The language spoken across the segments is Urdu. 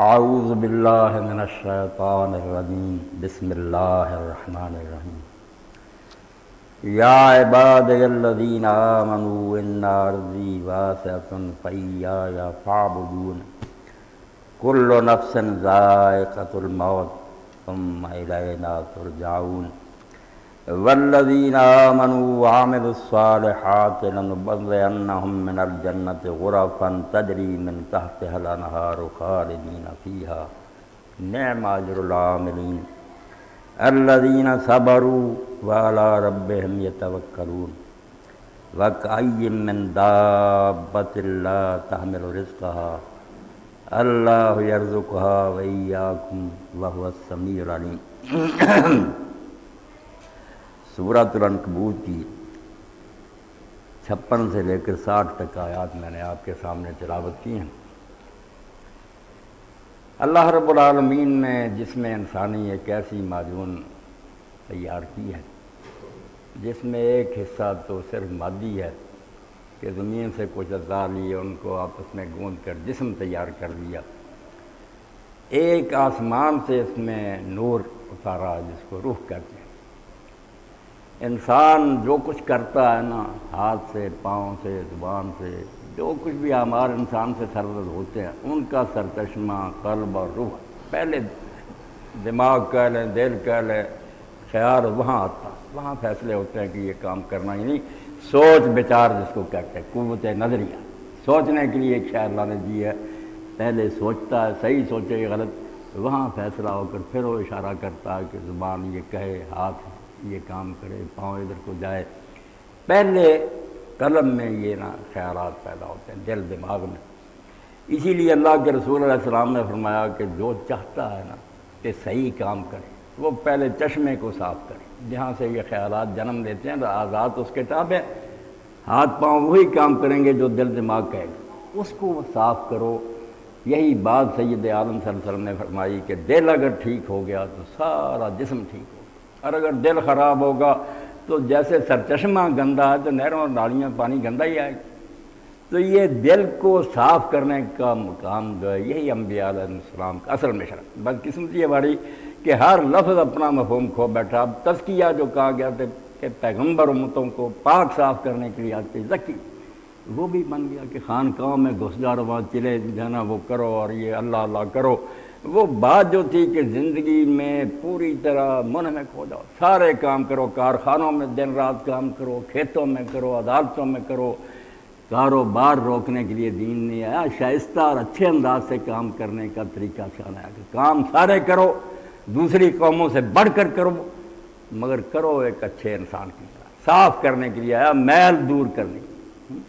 اعوذ باللہ من الشیطان الرجیم بسم اللہ الرحمن الرحیم یا عبادی الذین آمنوا ان ارضی واسعۃ فایایا فاعبدون کل نفس ذائقۃ الموت ثم الینا ترجعون والذین آمنوا وعملوا الصالحات لنبوئنہم من الجنۃ غرفا تجری من تحتها الانہار خالدین فیہا نعم اجر العاملین الذین صبروا وعلی ربہم یتوکلون وکأی من دابۃ لا تحمل رزقها اللہ یرزقها وإیاکم وہو السمیع العلیم۔ سورۃ العنکبوت کی 56 سے لے کر 60 تک آیات میں نے آپ کے سامنے تلاوت کی ہیں۔ اللہ رب العالمین نے جسم انسانی ایک ایسی معجون تیار کی ہے جس میں ایک حصہ تو صرف مادی ہے کہ زمین سے کچھ اجزاء لیے ان کو آپس میں گوندھ کر جسم تیار کر لیا، ایک آسمان سے اس میں نور اتارا جس کو روح کہتے ہیں۔ انسان جو کچھ کرتا ہے نا، ہاتھ سے، پاؤں سے، زبان سے، جو کچھ بھی اعمال انسان سے سرزد ہوتے ہیں ان کا سرچشمہ قلب اور روح، پہلے دماغ کہہ لیں، دل کہہ لیں، خیال وہاں آتا، وہاں فیصلے ہوتے ہیں کہ یہ کام کرنا ہی نہیں۔ سوچ بچار جس کو کہتے ہیں، قوت نظریہ، سوچنے کے لیے ایک شے اللہ نے دی ہے، پہلے سوچتا ہے، صحیح سوچے یا غلط، وہاں فیصلہ ہو کر پھر وہ اشارہ کرتا ہے کہ زبان یہ کہے، ہاتھ یہ کام کرے، پاؤں ادھر کو جائے۔ پہلے قلم میں یہ نا خیالات پیدا ہوتے ہیں، دل دماغ میں۔ اسی لیے اللہ کے رسول علیہ السلام نے فرمایا کہ جو چاہتا ہے نا کہ صحیح کام کرے وہ پہلے چشمے کو صاف کرے، جہاں سے یہ خیالات جنم لیتے ہیں، آزاد اس کے تابع، ہاتھ پاؤں وہی کام کریں گے جو دل دماغ کہے گا، اس کو صاف کرو۔ یہی بات سید عالم صلی اللہ علیہ وسلم نے فرمائی کہ دل اگر ٹھیک ہو گیا تو سارا جسم ٹھیک ہوگا، اور اگر دل خراب ہوگا تو جیسے سرچشمہ گندا ہے تو نہروں اور نالیوں میں پانی گندا ہی آئے گا۔ تو یہ دل کو صاف کرنے کا مقام جو ہے یہی انبیاء علیہ السلام کا اصل مشن ہے۔ بدقسمتی ہے ہماری کہ ہر لفظ اپنا مفہوم کھو بیٹھا۔ اب تزکیہ جو کہا گیا تھا کہ پیغمبر امتوں کو پاک صاف کرنے کے لیے آتے زکی، وہ بھی بن گیا کہ خانقاہوں میں گھس جا رہا چلے جانا وہ کرو اور یہ اللہ اللہ کرو۔ وہ بات جو تھی کہ زندگی میں پوری طرح منہمک ہو جاؤ، سارے کام کرو، کارخانوں میں دن رات کام کرو، کھیتوں میں کرو، عدالتوں میں کرو، کاروبار روکنے کے لیے دین نہیں آیا، شائستہ اور اچھے انداز سے کام کرنے کا طریقہ سکھانا ہے کہ کام سارے کرو، دوسری قوموں سے بڑھ کر کرو، مگر کرو ایک اچھے انسان کی طرح۔ صاف کرنے کے لیے آیا، میل دور کرنے کی۔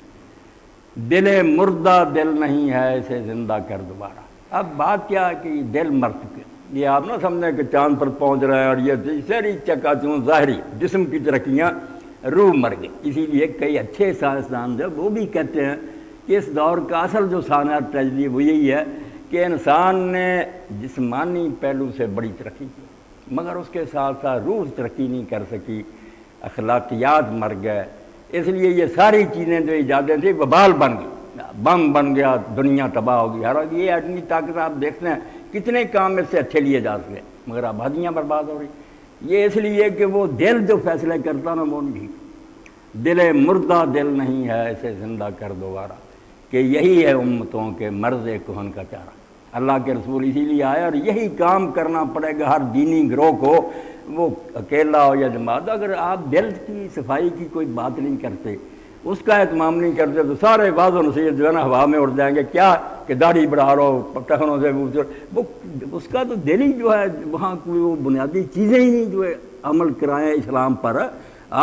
دل مردہ دل نہیں ہے اسے زندہ کر دوبارہ۔ اب بات کیا ہے کہ دل مر چکے، یہ آپ نہ سمجھیں کہ چاند پر پہنچ رہے ہیں اور یہ ساری چکا چون ظاہری جسم کی ترقیاں، روح مر گئی۔ اسی لیے کئی اچھے سائنسدان جو وہ بھی کہتے ہیں کہ اس دور کا اصل جو سانحہ ٹریجڈی وہ یہی ہے کہ انسان نے جسمانی پہلو سے بڑی ترقی کی مگر اس کے ساتھ ساتھ روح ترقی نہیں کر سکی، اخلاقیات مر گئے۔ اس لیے یہ ساری چیزیں جو ایجادیں تھیں وبال بن گئی، بم بن گیا، دنیا تباہ ہو گئی۔ ہر یہ ایٹمی طاقت آپ دیکھتے ہیں کتنے کام اس سے اچھے لیے جا سکے مگر آبادیاں برباد ہو رہی۔ یہ اس لیے کہ وہ دل جو فیصلے کرتا نا وہ نہیں، دل مردہ دل نہیں ہے اسے زندہ کر دوبارہ، کہ یہی ہے امتوں کے مرض کہن کا چارہ۔ اللہ کے رسول اسی لیے آئے اور یہی کام کرنا پڑے گا ہر دینی گروہ کو، وہ اکیلا ہو یا جماعت۔ اگر آپ دل کی صفائی کی کوئی بات نہیں کرتے، اس کا اہتمام نہیں کرتے تو سارے واضح نصیحت جو ہے نا ہوا میں اڑ جائیں گے۔ کیا کہ داڑھی بڑھا رہو، ٹخنوں سے وہ اس کا تو دل ہی جو ہے وہاں کوئی وہ بنیادی چیزیں ہی نہیں جو ہے عمل کرائیں اسلام پر۔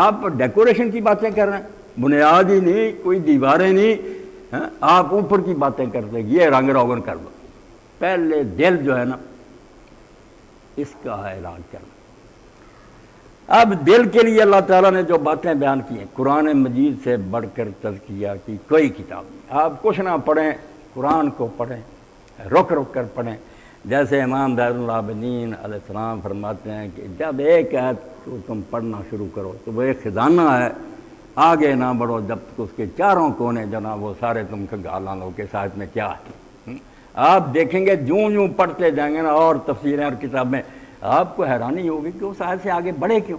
آپ ڈیکوریشن کی باتیں کر رہے ہیں، بنیاد ہی نہیں، کوئی دیواریں نہیں، آپ اوپر کی باتیں کرتے ہیں، یہ رنگ روغن کر دو۔ پہلے دل جو ہے نا اس کا ہے علاج کرنا۔ اب دل کے لیے اللہ تعالیٰ نے جو باتیں بیان کی ہیں، قرآن مجید سے بڑھ کر تزکیہ کی کوئی کتاب نہیں۔ آپ کچھ نہ پڑھیں، قرآن کو پڑھیں، رک رک کر پڑھیں۔ جیسے امام زین العابدین علیہ السلام فرماتے ہیں کہ جب ایک آیت کو تم پڑھنا شروع کرو تو وہ ایک خزانہ ہے، آگے نہ بڑھو جب تک اس کے چاروں کونے جناب وہ سارے تم کھنگالان ہو کے ساتھ میں کیا ہے۔ آپ دیکھیں گے جوں جوں پڑھتے جائیں گے نا اور تفسیریں اور کتابیں، آپ کو حیرانی ہوگی کہ اس آیت سے آگے بڑھے کیوں،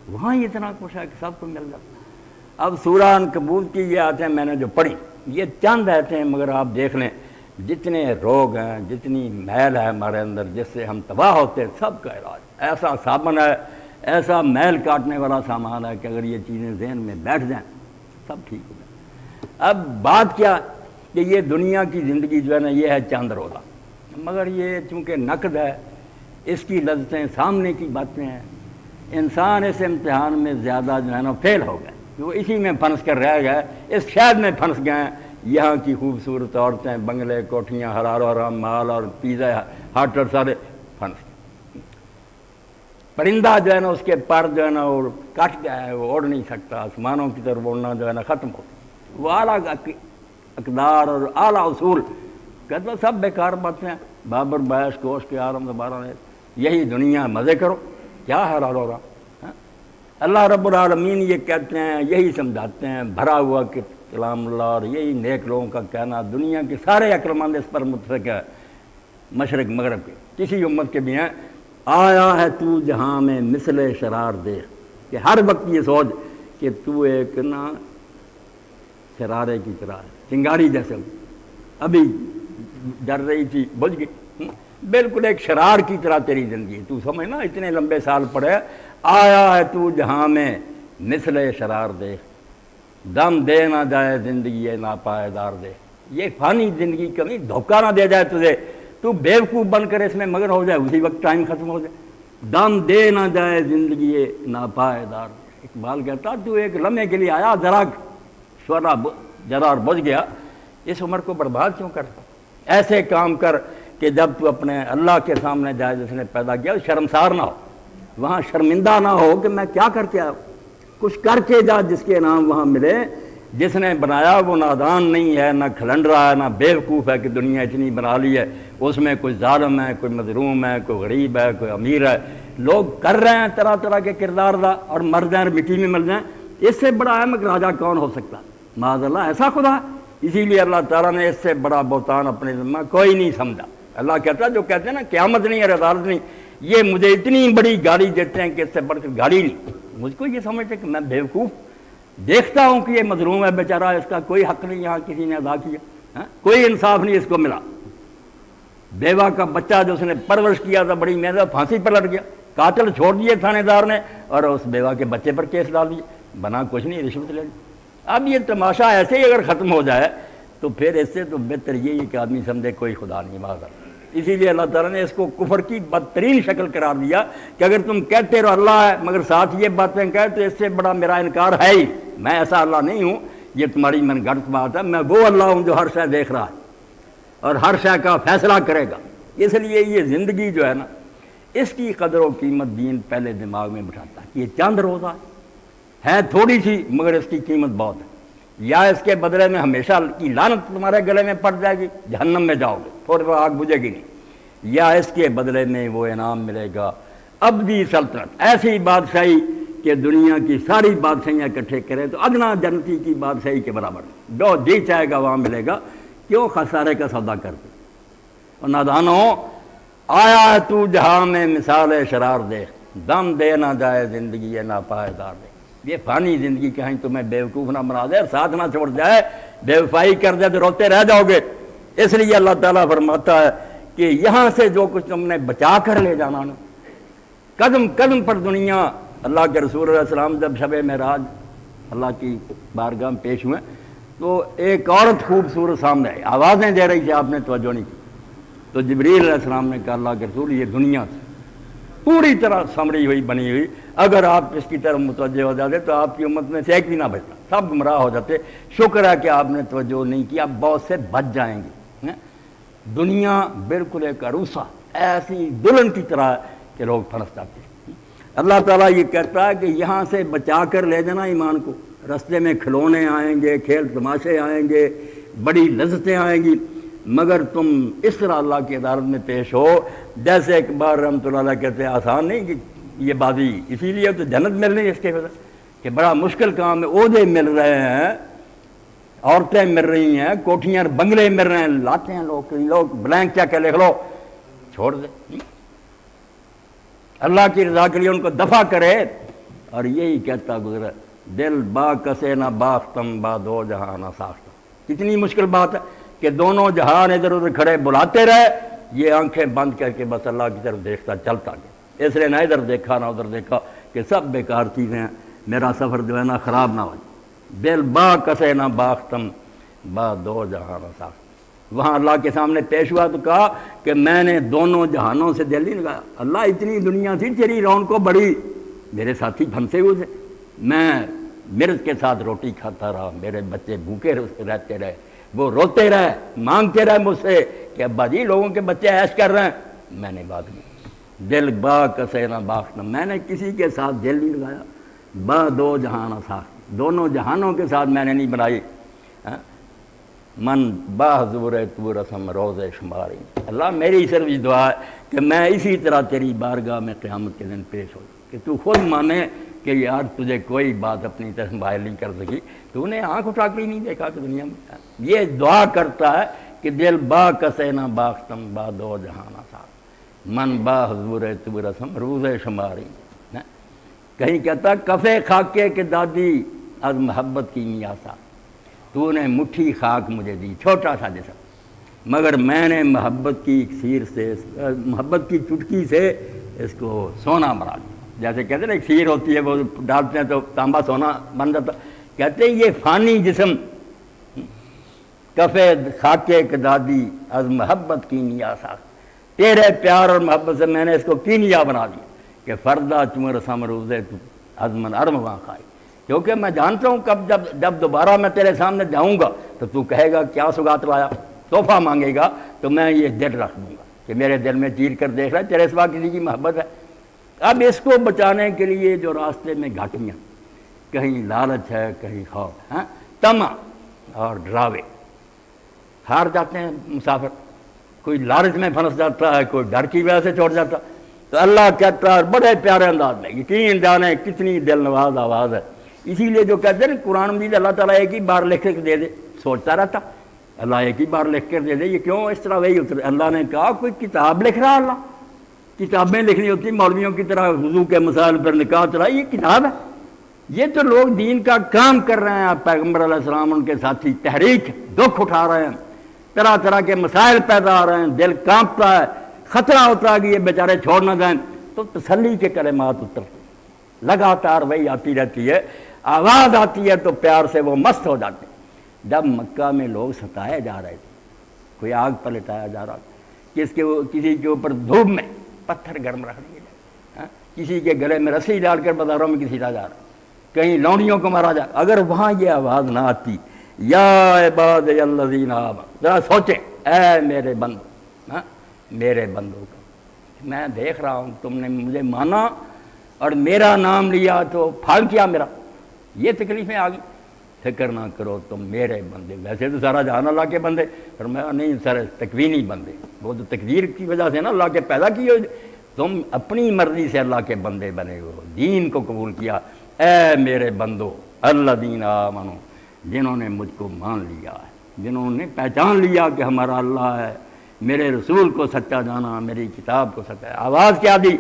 وہاں اتنا کچھ ہے کہ سب کو مل جاتا۔ اب سورہ عنکبوت کی یہ آیتیں میں نے جو پڑھی، یہ چند آیتیں ہیں، مگر آپ دیکھ لیں جتنے روگ ہیں، جتنی میل ہے ہمارے اندر جس سے ہم تباہ ہوتے ہیں، سب کا علاج ایسا صابن ہے، ایسا میل کاٹنے والا سامان ہے کہ اگر یہ چیزیں ذہن میں بیٹھ جائیں سب ٹھیک ہو جائے۔ اب بات کیا کہ یہ دنیا کی زندگی جو ہے نا یہ ہے چاند روزہ، مگر یہ چونکہ نقد ہے، اس کی لذتیں سامنے کی باتیں ہیں، انسان اس امتحان میں زیادہ جو ہے نا فیل ہو گئے، وہ اسی میں پھنس کر رہ گئے، اس شہد میں پھنس گئے ہیں۔ یہاں کی خوبصورت عورتیں، بنگلے، کوٹھیاں، حلال و حرام مال اور پیزا ہٹ اور سارے پھنس گئے۔ پرندہ جو ہے نا اس کے پر جو ہے نا وہ کٹ گیا ہے، وہ اڑ نہیں سکتا، آسمانوں کی طرف اڑنا جو ہے نا ختم ہو گیا۔ وہ اعلیٰ اقدار اور اعلیٰ اصول کہتا سب بیکار باتیں ہیں، بابر بیش کوش کے عالم دوبارہ نے، یہی دنیا مزے کرو، کیا حلال ہو رہا۔ اللہ رب العالمین یہ کہتے ہیں، یہی سمجھاتے ہیں بھرا ہوا کہ کلام اللہ، اور یہی نیک لوگوں کا کہنا، دنیا کے سارے عقل مند اس پر متفق ہے، مشرق مغرب کے کسی امت کے بھی ہیں۔ آیا ہے تو جہاں میں مثل شرار دیکھ، کہ ہر وقت یہ سوچ کہ تو ایک نا شرارے کی طرح ہے، چنگاری جیسے ابھی ڈر رہی تھی بجھ گئی، بالکل ایک شرار کی طرح تیری زندگی، تو سمجھ نا اتنے لمبے سال پڑے۔ آیا ہے تو جہاں میں مثل شرار دیکھ، دم دے نہ جائے زندگی ناپائیدار دے، یہ فانی زندگی کبھی دھوکہ نہ دے جائے تجھے، تو بیوقوف بن کر اس میں مگن ہو جائے، اسی وقت ٹائم ختم ہو جائے۔ دم دے نہ جائے زندگی ناپائیدار دے، اقبال کہتا تو ایک لمحے کے لیے آیا، ذرا شعلہ جرار بجھ گیا، اس عمر کو برباد کیوں کرتا؟ ایسے کام کر کہ جب تو اپنے اللہ کے سامنے جائے جس نے پیدا کیا شرمسار نہ ہو، وہاں شرمندہ نہ ہو کہ میں کیا کر کے آیا، کچھ کر کے جا جس کے نام وہاں ملے۔ جس نے بنایا وہ نادان نہیں ہے، نہ کھلنڈرا ہے، نہ بیوقوف ہے کہ دنیا اتنی بنا لی ہے، اس میں کوئی ظالم ہے، کوئی مظلوم ہے، کوئی غریب ہے، کوئی امیر ہے، لوگ کر رہے ہیں طرح طرح کے کردار دا اور مر جائیں اور مٹی میں مل جائیں، اس سے بڑا احمق راجہ کون ہو سکتا؟ معاذ اللہ ایسا خدا۔ اسی لیے اللہ تعالیٰ نے اس سے بڑا بہتان اپنے ذمہ کوئی نہیں سمجھا۔ اللہ کہتا ہے جو کہتے ہیں نا قیامت نہیں اور عدالت نہیں، یہ مجھے اتنی بڑی گالی دیتے ہیں کہ اس سے بڑھ کر گالی نہیں، مجھ کو یہ سمجھتے کہ میں بیوقوف دیکھتا ہوں کہ یہ مظلوم ہے بیچارہ، اس کا کوئی حق نہیں یہاں کسی نے ادا کیا، کوئی انصاف نہیں اس کو ملا۔ بیوہ کا بچہ جو اس نے پرورش کیا تھا بڑی محنت، پھانسی پر لٹ گیا، قاتل چھوڑ دیے تھانے دار نے اور اس بیوہ کے بچے پر کیس ڈال دیے، بنا کچھ نہیں، رشوت لے لی۔ اب یہ تماشا ایسے ہی اگر ختم ہو جائے تو پھر اس سے تو بہتر یہی کہ آدمی سمجھے کوئی خدا نہیں معاذ اللہ۔ اسی لیے اللہ تعالیٰ نے اس کو کفر کی بدترین شکل قرار دیا کہ اگر تم کہتے رہو اللہ ہے مگر ساتھ یہ باتیں کہے تو اس سے بڑا میرا انکار ہے ہی، میں ایسا اللہ نہیں ہوں، یہ تمہاری من گھڑت بات ہے، میں وہ اللہ ہوں جو ہر شے دیکھ رہا ہے اور ہر شے کا فیصلہ کرے گا۔ اس لیے یہ زندگی جو ہے نا اس کی قدر و قیمت دین پہلے دماغ میں بٹھاتا ہے، یہ چند روزہ ہے تھوڑی سی مگر اس کی قیمت بہت ہے، یا اس کے بدلے میں ہمیشہ کی لعنت تمہارے گلے میں پڑ جائے گی، جہنم میں جاؤ گے، تھوڑی دیر آگ بجھے گی نہیں، یا اس کے بدلے میں وہ انعام ملے گا ابدی سلطنت، ایسی بادشاہی کہ دنیا کی ساری بادشاہیاں اکٹھے کرے تو ادنا جنتی کی بادشاہی کے برابر، جو جی چاہے گا وہاں ملے گا، کیوں خسارے کا سودا کرتے؟ اور نادانوں آیا ہے تو جہاں میں مثال شرار دیکھ، دم دے نہ جائے زندگی یہ ناپائیدار دے، یہ فانی زندگی کہیں تمہیں بیوقوف نہ بنا دے اور ساتھ نہ چھوڑ جائے، بے وفائی کر دے تو روتے رہ جاؤ گے۔ اس لیے اللہ تعالیٰ فرماتا ہے کہ یہاں سے جو کچھ تم نے بچا کر لے جانا نا، قدم قدم پر دنیا، اللہ کے رسول علیہ السلام جب شب معراج اللہ کی بارگاہ میں پیش ہوئے تو ایک عورت خوبصورت سامنے آئی، آوازیں دے رہی تھی، آپ نے توجہ نہیں کی، تو جبریل علیہ السلام نے کہا اللہ کے رسول یہ دنیا پوری طرح سمری ہوئی بنی ہوئی، اگر آپ اس کی طرف متوجہ ہو جاتے تو آپ کی امت میں سے ایک بھی نہ بچتا، سب گمراہ ہو جاتے، شکر ہے کہ آپ نے توجہ نہیں کی، اب بہت سے بچ جائیں گے۔ دنیا بالکل ایک عروسہ ایسی دلہن کی طرح کہ لوگ پھنس جاتے ہیں۔ اللہ تعالیٰ یہ کہتا ہے کہ یہاں سے بچا کر لے جانا ایمان کو، رستے میں کھلونے آئیں گے، کھیل تماشے آئیں گے، بڑی لذتیں آئیں گی، مگر تم اس طرح اللہ کی عدالت میں پیش ہو جیسے اقبال رحمۃ اللہ علیہ کہتے ہیں آسان نہیں کہ یہ بازی، اسی لیے تو جنت مل رہی ہے اس کے وجہ کہ بڑا مشکل کام ہے، عہدے مل رہے ہیں، عورتیں مل رہی ہیں، کوٹھیاں بنگلے مل رہے ہیں، لاتے ہیں لوگ بلینک چیک کے لکھ لو، چھوڑ دے، اللہ کی رضا کے لیے ان کو دفع کرے۔ اور یہی کہتا گزرا، دل با کسے نہ باختم با دو جہاں نہ ساختم۔ کتنی مشکل بات ہے کہ دونوں جہان ادھر ادھر کھڑے بلاتے رہے، یہ آنکھیں بند کر کے بس اللہ کی طرف دیکھتا چلتا گیا، اس لیے نہ ادھر دیکھا نہ ادھر دیکھا کہ سب بیکار چیزیں ہیں، میرا سفر جو ہے نا خراب نہ ہو جائے۔ دل با کسے نہ باختم با دو جہاں نہ ساختم۔ وہاں اللہ کے سامنے پیش ہوا تو کہا کہ میں نے دونوں جہانوں سے دل نہیں لگایا، اللہ اتنی دنیا تھی تیری رونق کو بڑی، میرے ساتھی پھنسے ہوئے تھے، میں مرض کے ساتھ روٹی کھاتا رہا، میرے بچے بھوکے رہتے رہے، وہ روتے رہے، مانگتے رہے مجھ سے کہ ابا جی لوگوں کے بچے عیش کر رہے ہیں، میں نے بات کی دل با کسے نہ باختم، میں نے کسی کے ساتھ دل نہیں لگایا، با دو جہاں نہ ساختم، دونوں جہانوں کے ساتھ میں نے نہیں بنائی۔ من با حضور تو رسم روز شماری، اللہ میری صرف یہ دعا ہے کہ میں اسی طرح تیری بارگاہ میں قیامت کے دن پیش ہو کہ تو خود مانے کہ یار تجھے کوئی بات اپنی طرف باہر نہیں کر سکی، تو نے آنکھ اٹھا کے نہیں دیکھا کہ دنیا میں یہ دعا کرتا ہے کہ دل با کسے نہ باختم با دو جہاں نہ ساختم، من با حضور تو رسم روز شماری۔ کہیں کہتا کفے خاکے کے دادی از محبت کی میاسا، تو نے مٹھی خاک مجھے دی، چھوٹا سا جسم، مگر میں نے محبت کی اکسیر سے، محبت کی چٹکی سے اس کو سونا بنا دیا۔ جیسے کہتے ہیں نا اکسیر ہوتی ہے وہ ڈالتے ہیں تو تانبا سونا بن جاتا، کہتے ہیں یہ فانی جسم کفے خاکے کے دادی از محبت کی نیاسا، تیرے پیار اور محبت سے میں نے اس کو کینیا بنا دیا کہ فردہ چمر سم روزے تو ازمن ارم وہاں کھائی، کیونکہ میں جانتا ہوں کب جب دوبارہ میں تیرے سامنے جاؤں گا تو تو کہے گا کیا سوگات لایا، تحفہ مانگے گا تو میں یہ دل رکھ دوں گا کہ میرے دل میں چیر کر دیکھ رہا ہے تیرے سوا کسی کی محبت ہے۔ اب اس کو بچانے کے لیے جو راستے میں گھاٹیاں، کہیں لالچ ہے کہیں خوف ہے، طمع اور ڈراوے، ہار جاتے ہیں مسافر، کوئی لالچ میں پھنس جاتا ہے، کوئی ڈر کی وجہ سے چھوڑ جاتا، تو اللہ کہتا ہے بڑے پیارے انداز میں، یقین جانے کتنی دل نواز آواز ہے۔ اسی لیے جو کہتے ہیں قرآن مجید اللہ تعالیٰ ایک ہی بار لکھ کے دے دے، سوچتا رہتا اللہ ایک ہی بار لکھ کر دے دے، یہ کیوں اس طرح وہی اتر؟ اللہ نے کہا کوئی کتاب لکھ رہا، اللہ کتابیں لکھنی ہوتی مولویوں کی طرح وضو کے مسائل پر نکاح چلا، یہ کتاب ہے، یہ تو لوگ دین کا کام کر رہے ہیں، پیغمبر علیہ السلام ان کے ساتھی تحریک دکھ اٹھا رہے ہیں، طرح طرح کے مسائل پیدا ہو رہے ہیں، دل کانپتا ہے، خطرہ ہوتا ہے کہ یہ بیچارے چھوڑ نہ جائیں، تو تسلی کے کلمات اترتے لگاتار وہی آتی رہتی ہے، آواز آتی ہے تو پیار سے وہ مست ہو جاتے ہیں۔ جب مکہ میں لوگ ستائے جا رہے تھے، کوئی آگ پر لٹایا جا رہا تھا، کسی کے اوپر دھوپ میں پتھر گرم رکھ دیے جائے، کسی کے گلے میں رسی ڈال کر بازاروں میں کسی جا رہا، کہیں لونڈیوں کو مارا جا، اگر وہاں یہ آواز نہ آتی یا عباد الذین آمنوا، ذرا سوچیں اے میرے بندو، میرے بندوں کا میں دیکھ رہا ہوں تم نے مجھے مانا اور میرا نام لیا تو پھل کیا میرا، یہ تکلیفیں آ گئی، فکر نہ کرو تم میرے بندے، ویسے تو سارا جہان اللہ کے بندے، پر میں نہیں سر تکوینی بندے، وہ تو تقدیر کی وجہ سے نا اللہ کے پیدا کیے ہوئے، تم اپنی مرضی سے اللہ کے بندے بنے ہو، دین کو قبول کیا، اے میرے بندو الذین آمنوا، جنہوں نے مجھ کو مان لیا ہے، جنہوں نے پہچان لیا کہ ہمارا اللہ ہے، میرے رسول کو سچا جانا، میری کتاب کو سچا، آواز کیا دی،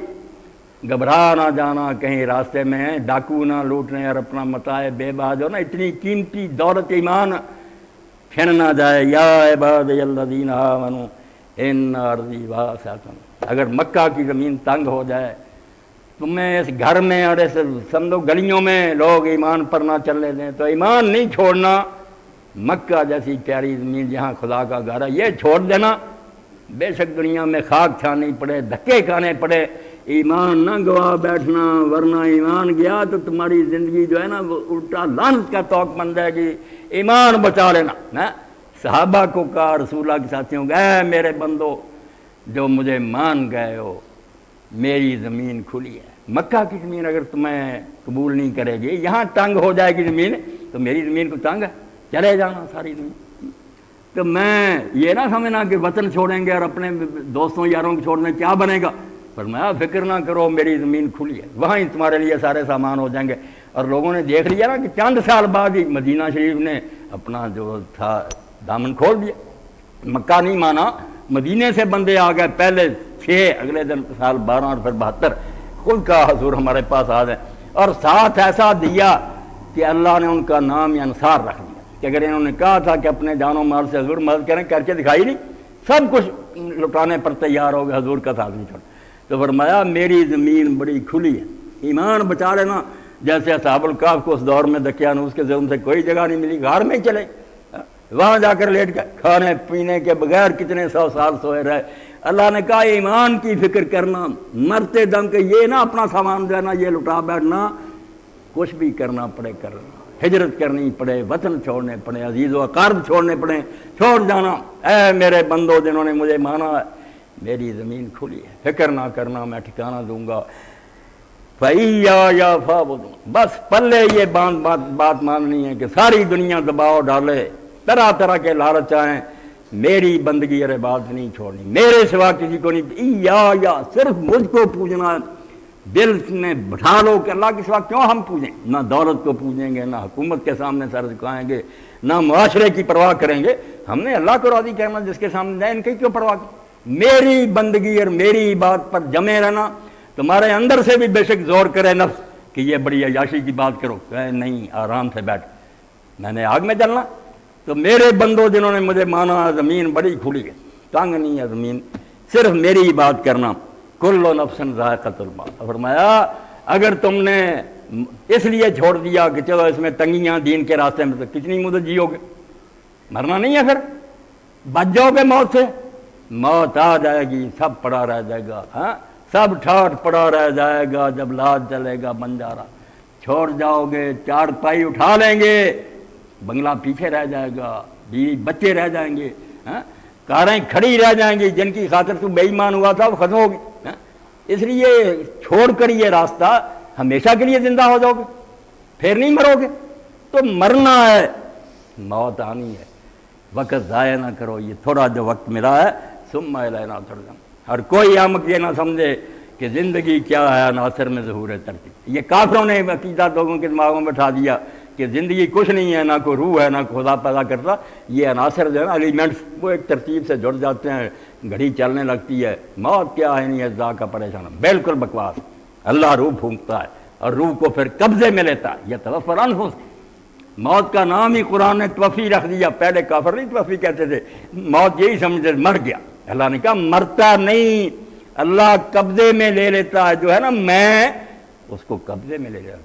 گھبرا نہ جانا کہیں راستے میں ڈاکو نہ لوٹنے اور اپنا متاع بے باج ہو نا، اتنی قیمتی دولت ایمان چھن نہ جائے، یا عباد الذین آمنوا ان ارضی واسعۃ، اگر مکہ کی زمین تنگ ہو جائے، تمہیں اس گھر میں اور اس سمجھو گلیوں میں لوگ ایمان پر نہ چلنے دیں تو ایمان نہیں چھوڑنا، مکہ جیسی پیاری زمین جہاں خدا کا گھر ہے یہ چھوڑ دینا، بے شک دنیا میں خاک چھانی پڑے، دھکے کھانے پڑے، ایمان نہ گوا بیٹھنا، ورنہ ایمان گیا تو تمہاری زندگی جو ہے نا وہ الٹا لعنت کا توق بن جائے گی، ایمان بچا لینا۔ صحابہ کو کہا، رسول اللہ کے ساتھیوں کو، اے میرے بندو جو مجھے مان گئے ہو، میری زمین کھلی ہے، مکہ کی زمین اگر تمہیں قبول نہیں کرے گی، یہاں تنگ ہو جائے گی زمین تو میری زمین کو تنگ ہے، چلے جانا ساری زمین۔ تو میں یہ نہ سمجھنا کہ وطن چھوڑیں گے اور اپنے دوستوں یاروں کو چھوڑ دیں کیا بنے گا، فرمایا فکر نہ کرو میری زمین کھلی ہے، وہاں ہی تمہارے لیے سارے سامان ہو جائیں گے، اور لوگوں نے دیکھ لیا نا کہ چند سال بعد ہی مدینہ شریف نے اپنا جو تھا دامن کھول دیا، مکہ نہیں مانا، مدینے سے بندے آ گئے، پہلے 6 اگلے دن سال 12 اور پھر 72 خود کا حضور ہمارے پاس آ گئے، اور ساتھ ایسا دیا کہ اللہ نے ان کا نام انصار رکھ دیا کہ اگر انہوں نے کہا تھا کہ اپنے جان و مال سے حضور مدد کریں، کر کے دکھائی نہیں، سب کچھ لٹانے پر تیار ہو گئے، حضور کا ساتھ نہیں چھوڑا۔ تو فرمایا میری زمین بڑی کھلی ہے، ایمان بچا لینا، جیسے اصحاب الکہف کو اس دور میں دقیانوس کے ظلم سے کوئی جگہ نہیں ملی، غار میں ہی چلے، وہاں جا کر لیٹ گئے، کھانے پینے کے بغیر کتنے 100 سال سوئے رہے۔ اللہ نے کہا ایمان کی فکر کرنا، مرتے دم کہ یہ نہ اپنا سامان دینا، یہ لٹا بیٹھنا، کچھ بھی کرنا پڑے کرنا، ہجرت کرنی پڑے، وطن چھوڑنے پڑے، عزیز و اقارب چھوڑنے پڑے، چھوڑ جانا۔ اے میرے بندو جنہوں نے مجھے مانا ہے، میری زمین کھلی ہے، فکر نہ کرنا، میں ٹھکانہ دوں گا۔ فَإِيَّايَ فَاعْبُدُونِ، بس پلے یہ بات ماننی ہے کہ ساری دنیا دباؤ ڈالے، طرح طرح کے لالچ آئیں، میری بندگی اور عبادت نہیں چھوڑنی، میرے سوا کسی کو نہیں، یا صرف مجھ کو پوجنا ہے۔ دل میں بٹھا لو کہ اللہ کے سوا کیوں ہم پوجیں، نہ دولت کو پوجیں گے، نہ حکومت کے سامنے سر جھکائیں گے، نہ معاشرے کی پرواہ کریں گے، ہم نے اللہ کو راضی کرنا، جس کے سامنے جائیں ان کی کیوں پرواہ کی، میری بندگی اور میری بات پر جمے رہنا۔ تمہارے اندر سے بھی بے شک زور کرے نفس کہ یہ بڑی عیاشی کی بات کرو، کہ نہیں آرام سے بیٹھ، میں نے آگ میں جلنا۔ تو میرے بندو جنہوں نے مجھے مانا، زمین بڑی کھلی ہے، تنگ نہیں ہے زمین، صرف میری ہی بات کرنا۔ کل نفس ذائقۃ الموت، فرمایا اگر تم نے اس لیے چھوڑ دیا کہ چلو اس میں تنگیاں دین کے راستے میں، تو کتنی مدت جیو گے، مرنا نہیں ہے، پھر بچ جاؤ گے موت سے، موت آ جائے گی، سب پڑا رہ جائے گا، ہاں سب ٹھاٹ پڑا رہ جائے گا، جب لاج چلے گا بنجارا، چھوڑ جاؤ گے، چار پائی اٹھا لیں گے، بنگلہ پیچھے رہ جائے گا، بیوی بچے رہ جائیں گے، ہاں کاریں کھڑی رہ جائیں گی، جن کی خاطر تو بے ایمان ہوا تھا وہ ختم ہوگی۔ اس لیے چھوڑ کر یہ راستہ ہمیشہ کے لیے زندہ ہو جاؤ گے، پھر نہیں مرو گے، تو مرنا ہے، موت آنی ہے، وقت ضائع نہ کرو، یہ تھوڑا جو وقت ملا ہے، ثم الینا ترجعون۔ ہر کوئی احمق یہ نہ سمجھے کہ زندگی کیا ہے عناصر میں ظہور ترتیب، یہ کافروں نے عقیدہ لوگوں کے دماغوں میں بٹھا دیا کہ زندگی کچھ نہیں ہے، نہ کوئی روح ہے، نہ خدا پیدا کرتا، یہ عناصر جو ہے نا ایلیمنٹس، وہ ایک ترتیب سے جڑ جاتے ہیں، گھڑی چلنے لگتی ہے۔ موت کیا ہے، نہیں اجزاء کا پریشان، بالکل بکواس۔ اللہ روح پھونکتا ہے اور روح کو پھر قبضے میں لیتا ہے، یہ توفی الانفس، موت کا نام ہی قرآن نے توفی رکھ دیا، پہلے کافر نہیں توفی کہتے تھے، موت یہی سمجھتے مر گیا، اللہ نے کہا مرتا نہیں، اللہ قبضے میں لے لیتا ہے، جو ہے نا میں اس کو قبضے میں لے لیتا ہوں،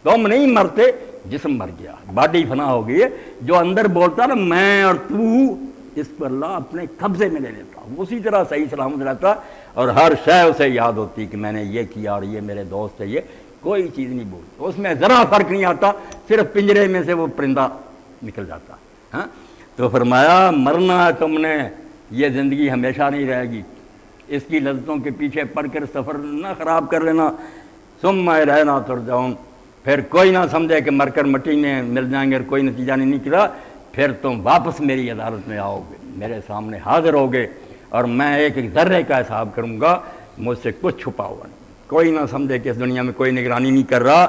تم نہیں مرتے، جسم مر گیا، باڈی فنا ہو گئی ہے، جو اندر بولتا نا میں اور تو، اس کو اللہ اپنے قبضے میں لے لیتا، اسی طرح صحیح سلامت رہتا، اور ہر شے اسے یاد ہوتی کہ میں نے یہ کیا اور یہ میرے دوست ہے، یہ کوئی چیز نہیں بولتی، اس میں ذرا فرق نہیں آتا، صرف پنجرے میں سے وہ پرندہ نکل جاتا۔ ہاں تو فرمایا مرنا ہے تم نے، یہ زندگی ہمیشہ نہیں رہے گی، اس کی لذتوں کے پیچھے پڑ کر سفر نہ خراب کر لینا۔ ثم الینا ترجعون، پھر کوئی نہ سمجھے کہ مر کر مٹی میں مل جائیں گے اور کوئی نتیجہ نہیں نکلا، پھر تم واپس میری عدالت میں آؤ گے، میرے سامنے حاضر ہوگے، اور میں ایک ایک ذرے کا حساب کروں گا، مجھ سے کچھ چھپا ہوا نہیں، کوئی نہ سمجھے کہ اس دنیا میں کوئی نگرانی نہیں کر رہا۔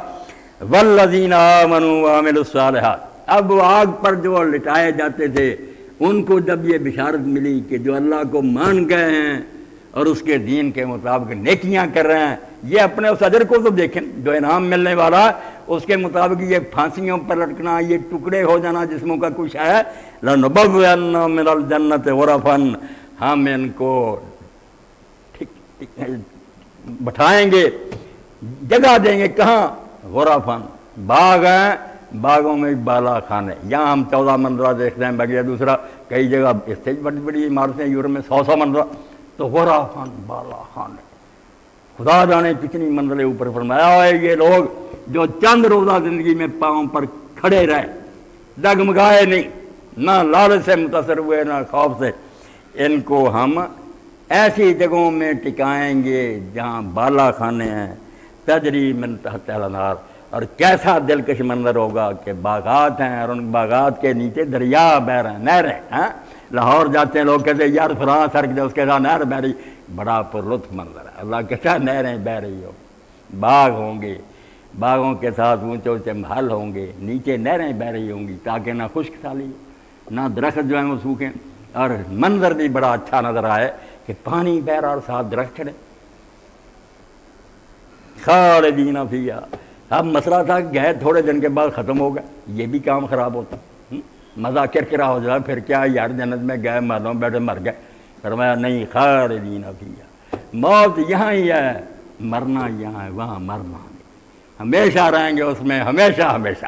والذین آمنوا وعملوا الصالحات، اب وہ آگ پر جو لٹائے جاتے تھے ان کو جب یہ بشارت ملی کہ جو اللہ کو مان گئے ہیں اور اس کے دین کے مطابق نیکیاں کر رہے ہیں، یہ اپنے اس اجر کو تو دیکھیں جو انعام ملنے والا، اس کے مطابق یہ پھانسیوں پر لٹکنا، یہ ٹکڑے ہو جانا جسموں کا کچھ ہے، لَنُبَوِّئَنَّهُم مِّنَ الْجَنَّةِ غُرَفًا، ہم ان کو بٹھائیں گے، جگہ دیں گے، کہاں؟ غرفاً، باغ ہیں، باغوں میں بالا خانے، یہاں ہم 14 منزلہ دیکھتے ہیں، بقیہ دوسرا کئی جگہ اس سے بڑی بڑی عمارتیں یورپ میں 100 منزلہ، تو غرفاً بالا خانے، خدا جانے کتنی منزلیں اوپر۔ فرمایا ہے یہ لوگ جو چند روزہ زندگی میں پاؤں پر کھڑے رہے، ڈگمگائے نہیں، نہ لالچ سے متاثر ہوئے نہ خوف سے، ان کو ہم ایسی جگہوں میں ٹکائیں گے جہاں بالا خانے ہیں، تجری من تحت الانہار، اور کیسا دلکش منظر ہوگا کہ باغات ہیں اور ان باغات کے نیچے دریا بہہ رہے ہیں، نہریں ہیں۔ لاہور جاتے ہیں لوگ کہتے ہیں یار فلاں سڑک جو اس کے ساتھ نہر بہہ رہی، بڑا پر لطف منظر ہے، اللہ کہتا ہے نہریں بہہ رہی ہو، باغ ہوں گے، باغوں کے ساتھ اونچے اونچے محل ہوں گے، نیچے نہریں بہہ رہی ہوں گی تاکہ نہ خشک سالی نہ درخت جو ہیں وہ سوکھیں، اور منظر بھی بڑا اچھا نظر آئے کہ پانی بہ رہا اور ساتھ درخت کھڑے، خالدین فیہا۔ اب مسئلہ تھا کہ گئے تھوڑے دن کے بعد ختم ہو گئے، یہ بھی کام خراب ہوتا، مزہ کرکرا ہو جائے، پھر کیا یار جنت میں گئے محلوں بیٹھے مر گئے۔ فرمایا نہیں، خالدین فیہا، موت یہاں ہی ہے، مرنا یہاں ہے، وہاں مرنا نہیں، ہمیشہ رہیں گے اس میں، ہمیشہ ہمیشہ،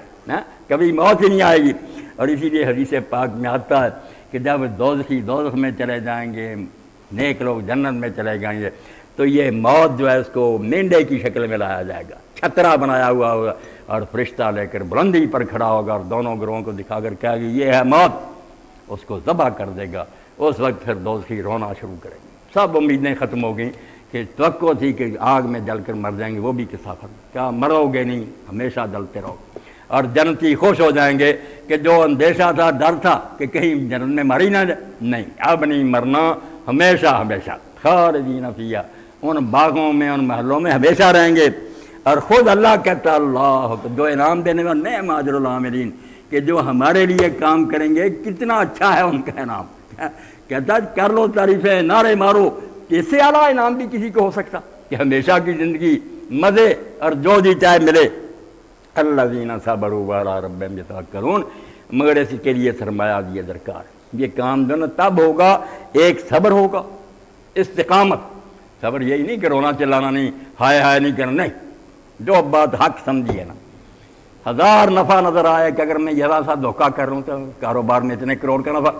کبھی موت ہی نہیں آئے گی۔ اور اسی لیے حدیث پاک میں آتا ہے کہ جب دوزخی دوزخ میں چلے جائیں گے، نیک لوگ جنت میں چلے جائیں گے، تو یہ موت جو ہے اس کو مینڈے کی شکل میں لایا جائے گا، چھترا بنایا ہوا ہوگا، اور فرشتہ لے کر بلندی پر کھڑا ہوگا اور دونوں گروہوں کو دکھا کر کہے گا یہ ہے موت، اس کو ذبح کر دے گا۔ اس وقت پھر دوزخی رونا شروع کریں گے، سب امیدیں ختم ہو گئیں کہ توقع تھی کہ آگ میں جل کر مر جائیں گے، وہ بھی قصہ ختم، کیا مرو گے نہیں، ہمیشہ جلتے رہو۔ اور جنتی خوش ہو جائیں گے کہ جو اندیشہ تھا، ڈر تھا کہ کہیں جنت میں ماری نہ جائے، نہیں اب نہیں مرنا، ہمیشہ ہمیشہ خالدین فیہا، ان باغوں میں ان محلوں میں ہمیشہ رہیں گے۔ اور خود اللہ کہتا اللہ جو انعام دینے والا، نعم اجر العاملین، کہ جو ہمارے لیے کام کریں گے کتنا اچھا ہے ان کا انعام۔ کہتا کر لو تعریفیں، نعرے مارو، کہ اس سے اعلیٰ انعام بھی کسی کو ہو سکتا کہ ہمیشہ کی زندگی مزے اور جو جی چاہے ملے۔ الذین صبروا وعلی ربہم یتوکلون، مگر اس کے لیے سرمایہ دیے درکار۔ یہ کام جو نا تب ہوگا، ایک صبر ہوگا، استقامت۔ صبر یہی نہیں کہ رونا چلانا نہیں، ہائے ہائے نہیں کرنا، نہیں، جو بات حق سمجھیے نا۔ ہزار نفع نظر آئے کہ اگر میں ذرا سا دھوکہ کر رہا ہوں تو کاروبار میں اتنے کروڑ کا نفع،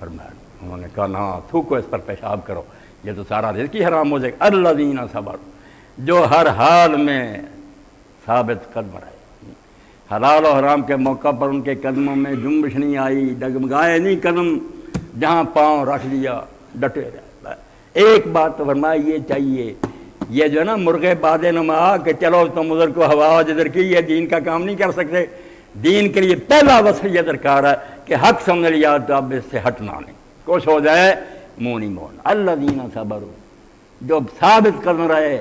انہوں نے کہا نہ، تھوکو اس پر پیشاب کرو، یہ تو سارا رزق ہی حرام ہو جائے گا۔ الذین صبروا، جو ہر حال میں ثابت قدم رہے، حلال و حرام کے موقع پر ان کے قدموں میں جنبش نہیں آئی، ڈگمگائے نہیں قدم، جہاں پاؤں رکھ لیا ڈٹے رہے۔ ایک بات تو فرمایا یہ چاہیے، یہ جو ہے نا مرغے باد نما کہ چلو تم ادھر کو ہوا جدھر کی، یہ دین کا کام نہیں کر سکتے۔ دین کے لیے پہلا وصف یہ درکار ہے کہ حق سمجھ لیا تو اب اس سے ہٹنا نہیں، کچھ ہو جائے منہ نہیں موڑنا۔ الذین صبروا، جو ثابت قدم رہے،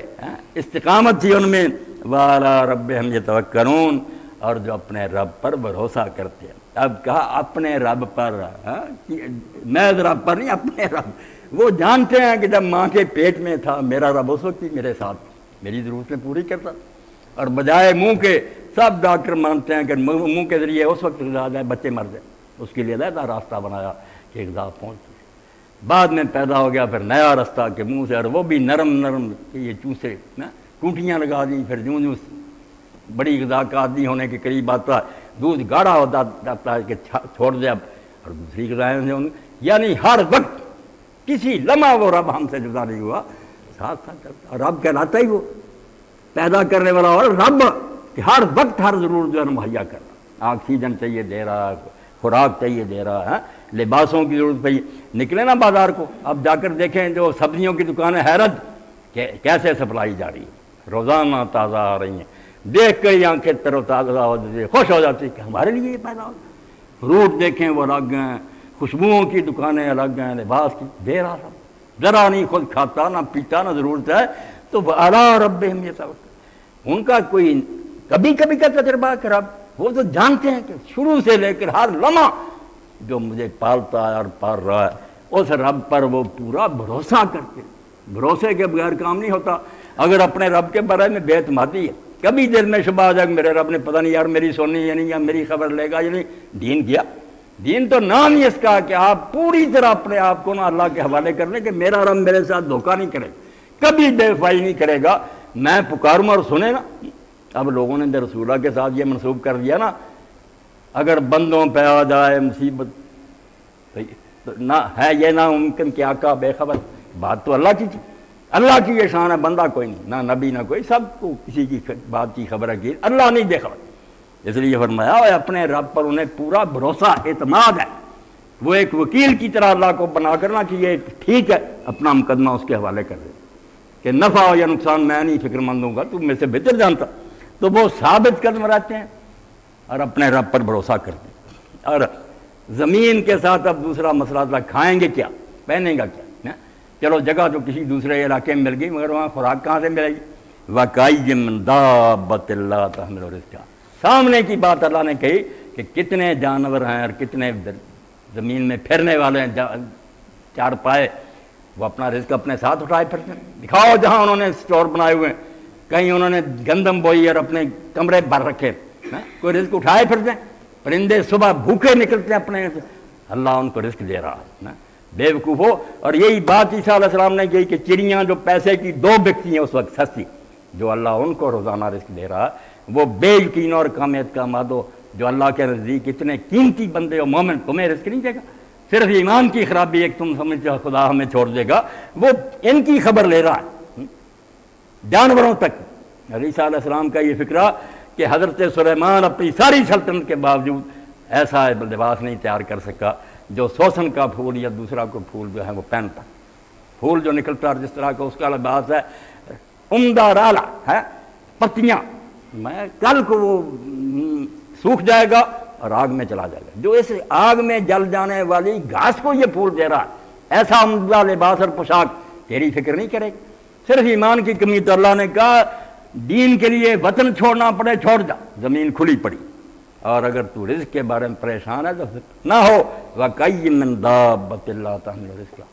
استقامت تھی ان میں، وعلی ربہم یتوکلون، اور جو اپنے رب پر بھروسہ کرتے ہیں۔ اب کہا اپنے رب پر، میں رب پر نہیں، اپنے رب۔ وہ جانتے ہیں کہ جب ماں کے پیٹ میں تھا میرا رب اس وقت ہی میرے ساتھ میری ضرورتیں پوری کرتا، اور بجائے منہ کے سب ڈاکٹر مانتے ہیں کہ منہ کے ذریعے اس وقت غذا جائے بچے مر جائیں، اس کے لیے علیحدہ راستہ بنایا کہ غذا پہنچتی ہے۔ بعد میں پیدا ہو گیا پھر نیا راستہ کہ منہ سے، اور وہ بھی نرم نرم کہ یہ چوسے ٹوٹیاں لگا دیں، پھر جوں جوں بڑی غذا کا عادی ہونے کے قریب آتا ہے، دودھ گاڑھا ہوتا جاتا ہے کہ چھوڑ دے اب، اور دوسری غذائیں سے یعنی ہر وقت کسی لمحہ وہ رب ہم سے جدا نہیں ہوا، ساتھ ساتھ چلتا۔ اور رب کہلاتا ہی وہ پیدا کرنے والا، اور رب کہ ہر وقت ہر ضرورت جو ہے مہیا کرنا، آکسیجن چاہیے دے رہا، خوراک چاہیے دے رہا ہے، لباسوں کی ضرورت پڑی، نکلے نا بازار کو، اب جا کر دیکھیں جو سبزیوں کی دکانیں، حیرت کہ کیسے سپلائی جاری ہے، روزانہ تازہ آ رہی ہیں، دیکھ کر آنکھیں تر و تازہ ہو جاتی، خوش ہو جاتی کہ ہمارے لیے یہ پیدا ہو۔ فروٹ دیکھیں وہ الگ ہیں، خوشبوؤں کی دکانیں الگ ہیں، لباس کی دے رہا تھا، ذرا نہیں خود کھاتا نہ پیتا نہ ضرورت ہے، تو وعلی ربہم یتوکلون، ان کا کوئی کبھی کبھی کا تجربہ کہ رب، وہ تو جانتے ہیں کہ شروع سے لے کر ہر لمحہ جو مجھے پالتا ہے اور پال رہا ہے، اس رب پر وہ پورا بھروسہ کرتے۔ بھروسے کے بغیر کام نہیں ہوتا۔ اگر اپنے رب کے بارے میں بے اعتمادی ہے، کبھی دل میں شبہ آ جائے کہ میرے رب نے پتہ نہیں یار میری سننی یا نہیں، یا میری خبر لے گا یا نہیں، دین کیا؟ دین تو نام ہی اس کا کہ آپ پوری طرح اپنے آپ کو نا اللہ کے حوالے کر لیں کہ میرا رب میرے ساتھ دھوکہ نہیں کرے گا، کبھی بے وفائی نہیں کرے گا، میں پکاروں اور سنے نا۔ اب لوگوں نے رسول اللہ کے ساتھ یہ منسوب کر دیا نا، اگر بندوں پہ آ جائے مصیبت تو نہ ہے یہ ناممکن کہ آقا بے خبر، بات تو اللہ کی تھی، اللہ کی یہ شان ہے، بندہ کوئی نہیں، نہ نبی نہ کوئی، سب کو کسی کی بات کی خبر ہے، اللہ نہیں بے خبر۔ اس لیے فرمایا اپنے رب پر انہیں پورا بھروسہ اعتماد ہے، وہ ایک وکیل کی طرح اللہ کو بنا کرنا کہ یہ ٹھیک ہے، اپنا مقدمہ اس کے حوالے کر دے کہ نفع ہو یا نقصان میں نہیں فکر مند ہوں گا، تو میں سے بہتر جانتا۔ تو وہ ثابت قدم رہتے ہیں اور اپنے رب پر بھروسہ کرتے ہیں۔ اور زمین کے ساتھ اب دوسرا مسئلہ تھا، کھائیں گے کیا، پہنیں گا کیا؟ چلو جگہ تو کسی دوسرے علاقے میں مل گئی، مگر وہاں خوراک کہاں سے ملے گی؟ وَكَأَيٍّ مِّن دَابَّةٍ لَّا تَحْمِلُ رِزْقَهَا، سامنے کی بات اللہ نے کہی کہ کتنے جانور ہیں اور کتنے زمین میں پھرنے والے ہیں چار پائے، وہ اپنا رزق اپنے ساتھ اٹھائے پھرتے ہیں۔ دکھاؤ جہاں انہوں نے سٹور بنائے ہوئے ہیں، کہیں انہوں نے گندم بوئی اور اپنے کمرے بھر رکھے، کوئی رزق اٹھائے پھرتے ہیں؟ پرندے صبح بھوکے نکلتے ہیں اپنے، اللہ ان کو رزق دے رہا ہے۔ بے وقوف ہو۔ اور یہی بات عیسیٰ علیہ السلام نے کہی کہ چڑیاں جو پیسے کی دو بکتی ہیں اس وقت سستی، جو اللہ ان کو روزانہ رزق دے رہا ہے، وہ بے یقین اور کم اعتماد ہو جو اللہ کے نزدیک اتنے قیمتی بندے ہو مومن، تمہیں رزق نہیں دے گا۔ صرف ایمان کی خرابی ایک تم سمجھتے ہو خدا ہمیں چھوڑ دے گا، وہ ان کی خبر لے رہا ہے جانوروں تک۔ عیسیٰ علیہ السلام کا یہ فکرہ کہ حضرت سلیمان اپنی ساری سلطنت کے باوجود ایسا لباس نہیں تیار کر سکا جو سوسن کا پھول یا دوسرا کوئی پھول جو ہے وہ پہنتا، پھول جو نکلتا جس طرح کا اس کا لباس ہے عمدہ رالا ہے، پتیاں میں کل کو وہ سوکھ جائے گا اور آگ میں چلا جائے گا۔ جو اس آگ میں جل جانے والی گھاس کو یہ پھول دے رہا ہے، ایسا عمدہ لباس اور پوشاک تیری فکر نہیں کرے گا۔ صرف ایمان کی کمی، تو اللہ نے کہا دین کے لیے وطن چھوڑنا پڑے چھوڑ جا، زمین کھلی پڑی، اور اگر تو رزق کے بارے میں پریشان ہے تو نہ ہو۔ وَكَأَيٍّ مِّن دَابَّةٍ لَّا تَحْمِلُ رِزْقَهَا،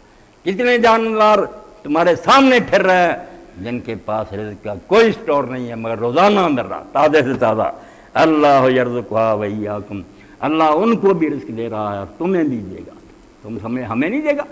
کتنے جانور تمہارے سامنے پھر رہے ہیں جن کے پاس رزق کا کوئی سٹور نہیں ہے مگر روزانہ مل رہا تازے سے تازہ۔ اللہ یرزقها وإياکم، اللہ ان کو بھی رزق دے رہا ہے اور تمہیں بھی دے گا۔ تم ہمیں نہیں دے گا،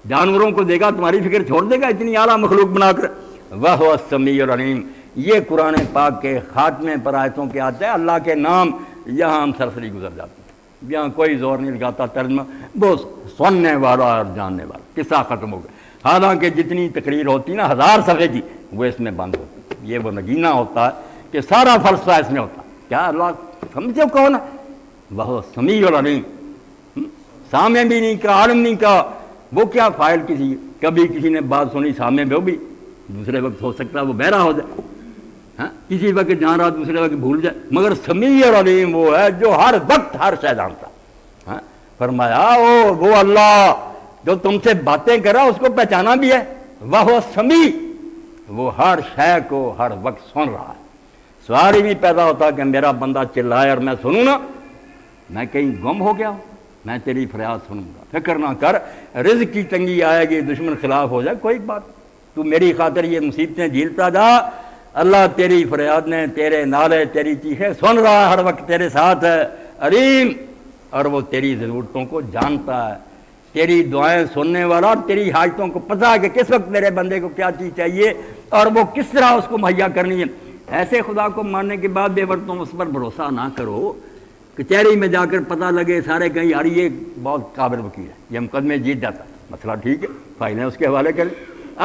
جانوروں کو دے گا، تمہاری فکر چھوڑ دے گا اتنی اعلیٰ مخلوق بنا کر۔ وَهُوَ السَّمِيعُ الْعَلِيمُ، یہ قرآن پاک کے خاتمے پر آیتوں کے آتے ہیں اللہ کے نام، یہاں ہم سرسری گزر جاتے ہیں، یہاں کوئی زور نہیں لگاتا ترجمہ، وہ سننے والا اور جاننے والا، قصہ ختم ہو گیا۔ حالانکہ جتنی تقریر ہوتی نا 1000 صفحے کی، وہ اس میں بند ہوتی، یہ وہ نگینہ ہوتا ہے کہ سارا فلسفہ اس میں ہوتا ہے۔ کیا اللہ سمجھے کون ہے؟ وہ سمیع العلیم، سامع بھی نہیں کہا، عالم نہیں کہا، وہ کیا فائل کسی، کبھی کسی نے بات سنی سامع میں، وہ بھی دوسرے وقت ہو سکتا ہے وہ بہرا ہو جائے، ہاں کسی وقت جان رہا دوسرے وقت بھول جائے، مگر سمیع العلیم وہ ہے جو ہر وقت ہر شے جانتا۔ ہاں فرمایا وہ اللہ جو تم سے باتیں کر رہا اس کو پہچانا بھی ہے، وہ سمیع، وہ ہر شے کو ہر وقت سن رہا ہے۔ سوال ہی نہیں پیدا ہوتا کہ میرا بندہ چلائے اور میں سنوں نا، میں کہیں گم ہو گیا ہوں، میں تیری فریاد سنوں گا، فکر نہ کر، رزق کی تنگی آئے گی، دشمن خلاف ہو جائے، کوئی بات، تو میری خاطر یہ مصیبتیں جھیلتا جا، اللہ تیری فریادیں، تیرے نعرے، تیری چیخیں سن رہا ہے، ہر وقت تیرے ساتھ ہے، علیم، اور وہ تیری ضرورتوں کو جانتا ہے، تیری دعائیں سننے والا، اور تیری حاجتوں کو پتہ ہے کہ کس وقت میرے بندے کو کیا چیز چاہیے اور وہ کس طرح اس کو مہیا کرنی ہے۔ ایسے خدا کو ماننے کے بعد بے ورتوں اس پر بھروسہ نہ کرو، کچہری میں جا کر پتہ لگے سارے کہیں یار یہ بہت قابل وکیل ہے، یہ مقدمے جیت جاتا ہے، مسئلہ ٹھیک ہے، فائلیں اس کے حوالے کریں۔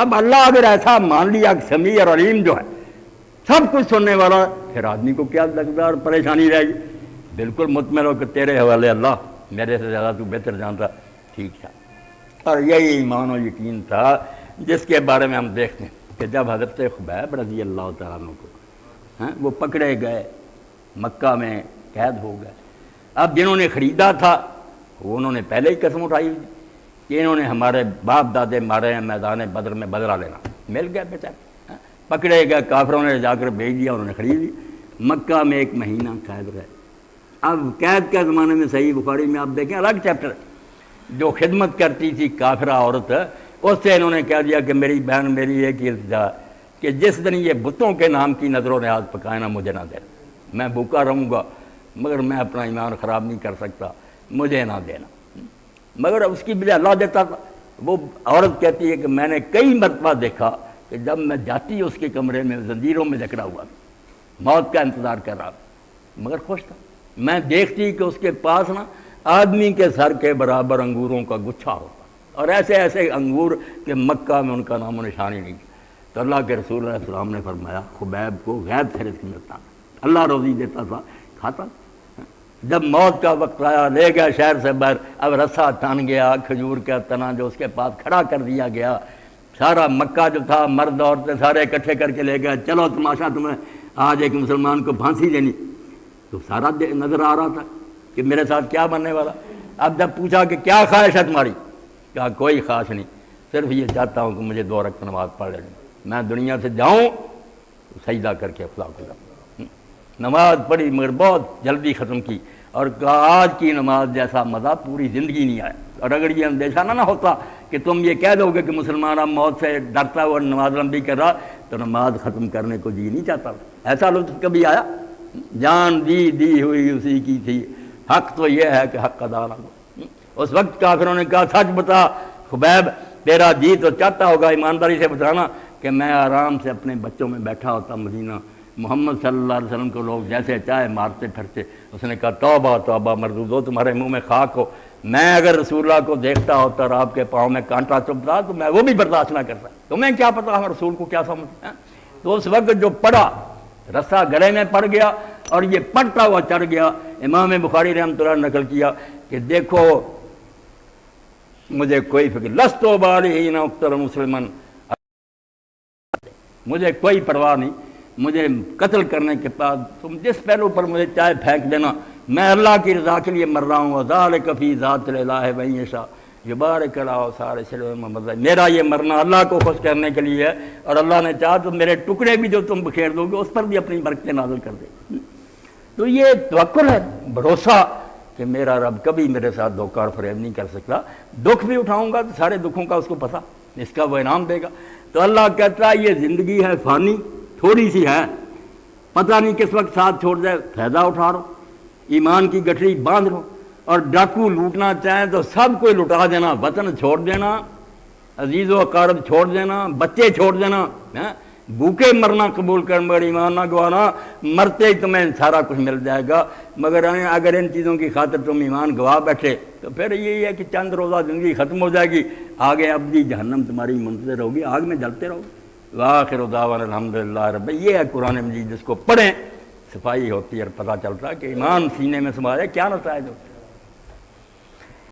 اب اللہ اگر ایسا مان لیا کہ سمیع اور علیم جو ہے سب کچھ سننے والا، پھر آدمی کو کیا لگتا اور پریشانی رہے گی؟ بالکل مطمئن ہو کہ تیرے حوالے اللہ، میرے سے زیادہ تو بہتر جانتا، ٹھیک تھا۔ اور یہی ایمان و یقین تھا جس کے بارے میں ہم دیکھتے ہیں کہ جب حضرت خبیب رضی اللہ تعالیٰ عنہ کو وہ پکڑے گئے، مکہ میں قید ہو گئے، اب جنہوں نے خریدا تھا وہ انہوں نے پہلے ہی قسم اٹھائی کہ انہوں نے ہمارے باپ دادے مارے ہیں، میدان بدر میں بدلہ لینا، مل گئے بیچارے، پکڑے گئے، کافروں نے جا کر بھیج دیا، انہوں نے خرید لی، مکہ میں 1 مہینہ قید رہے۔ اب قید کے زمانے میں صحیح بخاری میں آپ دیکھیں الگ چیپٹر، جو خدمت کرتی تھی کافرہ عورت، اس سے انہوں نے کہہ دیا کہ میری بہن، میری ایک ہی التجا کہ جس دن یہ بتوں کے نام کی نظر و نیاز پکائے نا مجھے نہ دینا، میں بھوکا رہوں گا مگر میں اپنا ایمان خراب نہیں کر سکتا، مجھے نہ دینا، مگر اس کی بجائے اللہ دیتا تھا۔ وہ عورت کہتی ہے کہ میں نے کئی مرتبہ دیکھا کہ جب میں جاتی اس کے کمرے میں زنجیروں میں جکڑا ہوا تھا، موت کا انتظار کر رہا تھا، مگر خوش تھا۔ میں دیکھتی کہ اس کے پاس نا آدمی کے سر کے برابر انگوروں کا گچھا ہوتا، اور ایسے ایسے انگور کہ مکہ میں ان کا نام و نشان ہی نہیں تھا۔ تو اللہ کے رسول علیہ السلام نے فرمایا خبیب کو غیب سے رزق ملتا، اللہ روزی دیتا تھا، کھاتا۔ جب موت کا وقت آیا لے گیا شہر سے باہر، اب رسا تن گیا، کھجور کا تنا جو اس کے پاس کھڑا کر دیا گیا، سارا مکہ جو تھا مرد عورتیں سارے اکٹھے کر کے لے گئے، چلو تماشا تمہیں آج ایک مسلمان کو پھانسی دینی، تو سارا نظر آ رہا تھا کہ میرے ساتھ کیا بننے والا۔ اب جب پوچھا کہ کیا خواہش ہے تمہاری، کہا کوئی خواہش نہیں، صرف یہ چاہتا ہوں کہ مجھے 2 رکعت نماز پڑھ لینی، میں دنیا سے جاؤں سجدہ کر کے اخلاق گزار. نماز پڑھی مگر بہت جلدی ختم کی اور کہا آج کی نماز جیسا مزہ پوری زندگی نہیں آیا. اور اگر یہ اندیشہ نہ ہوتا کہ تم یہ کہہ دو گے کہ مسلمان اب موت سے ڈرتا ہوا نماز لمبی کر رہا تو نماز ختم کرنے کو جی نہیں چاہتا. ایسا لطف کبھی آیا؟ جان دی ہوئی اسی کی تھی، حق تو یہ ہے کہ حق ادا نہ ہو. اس وقت کافروں نے کہا سچ بتا خبیب، تیرا جی تو چاہتا ہوگا ایمانداری سے بتانا کہ میں آرام سے اپنے بچوں میں بیٹھا ہوتا مدینہ، محمد صلی اللہ علیہ وسلم کو لوگ جیسے چاہے مارتے پھرتے. اس نے کہا توبہ توبہ مردود ہو، تمہارے منہ میں خاک ہو. میں اگر رسول اللہ کو دیکھتا ہوتا اور آپ کے پاؤں میں کانٹا چبھتا تو میں وہ بھی برداشت نہ کرتا. تمہیں کیا پتا ہم رسول کو کیا سمجھتے ہیں. تو اس وقت جو پڑھا رسا گلے میں پڑ گیا اور یہ پڑھتا ہوا چڑھ گیا. امام بخاری رحمۃ اللہ نے نقل کیا کہ دیکھو مجھے کوئی فکر لستو بالحین اقتل مسلمن، مجھے کوئی پرواہ نہیں، مجھے قتل کرنے کے بعد تم جس پہلو پر مجھے چاہے پھینک دینا، میں اللہ کی رضا کے لیے مر رہا ہوں. وذالک فی ذات الالہ من یشاء یبارک علی سارے سلم محمد. میرا یہ مرنا اللہ کو خوش کرنے کے لیے ہے اور اللہ نے چاہا تو میرے ٹکڑے بھی جو تم بکھیر دو گے اس پر بھی اپنی برکتیں نازل کر دے. تو یہ توکل ہے، بھروسہ کہ میرا رب کبھی میرے ساتھ دھوکہ اور فریب نہیں کر سکتا. دکھ بھی اٹھاؤں گا تو سارے دکھوں کا اس کو پتہ، اس کا وہ انعام دے گا. تو اللہ کہتا ہے یہ زندگی ہے فانی، تھوڑی سی ہے، پتہ نہیں کس وقت ساتھ چھوڑ جائے. فائدہ اٹھا رہو، ایمان کی گٹھڑی باندھ لو. اور ڈاکو لوٹنا چاہیں تو سب کو لٹا دینا، وطن چھوڑ دینا، عزیز و اقارب چھوڑ دینا، بچے چھوڑ دینا، بھوکے مرنا قبول کر مگر ایمان نہ گوانا. مرتے ہی تمہیں سارا کچھ مل جائے گا، مگر اگر ان چیزوں کی خاطر تم ایمان گوا بیٹھے تو پھر یہی ہے کہ چند روزہ زندگی ختم ہو جائے گی، آگے ابدی جہنم تمہاری منتظر ہوگی، آگ میں جلتے رہو. وآخر دعوانا الحمدللہ رب. یہ ہے قرآن مجید، جس کو پڑھیں صفائی ہوتی ہے اور پتہ چلتا ہے کہ ایمان سینے میں سما جائے کیا نتائج ہوتے ہیں.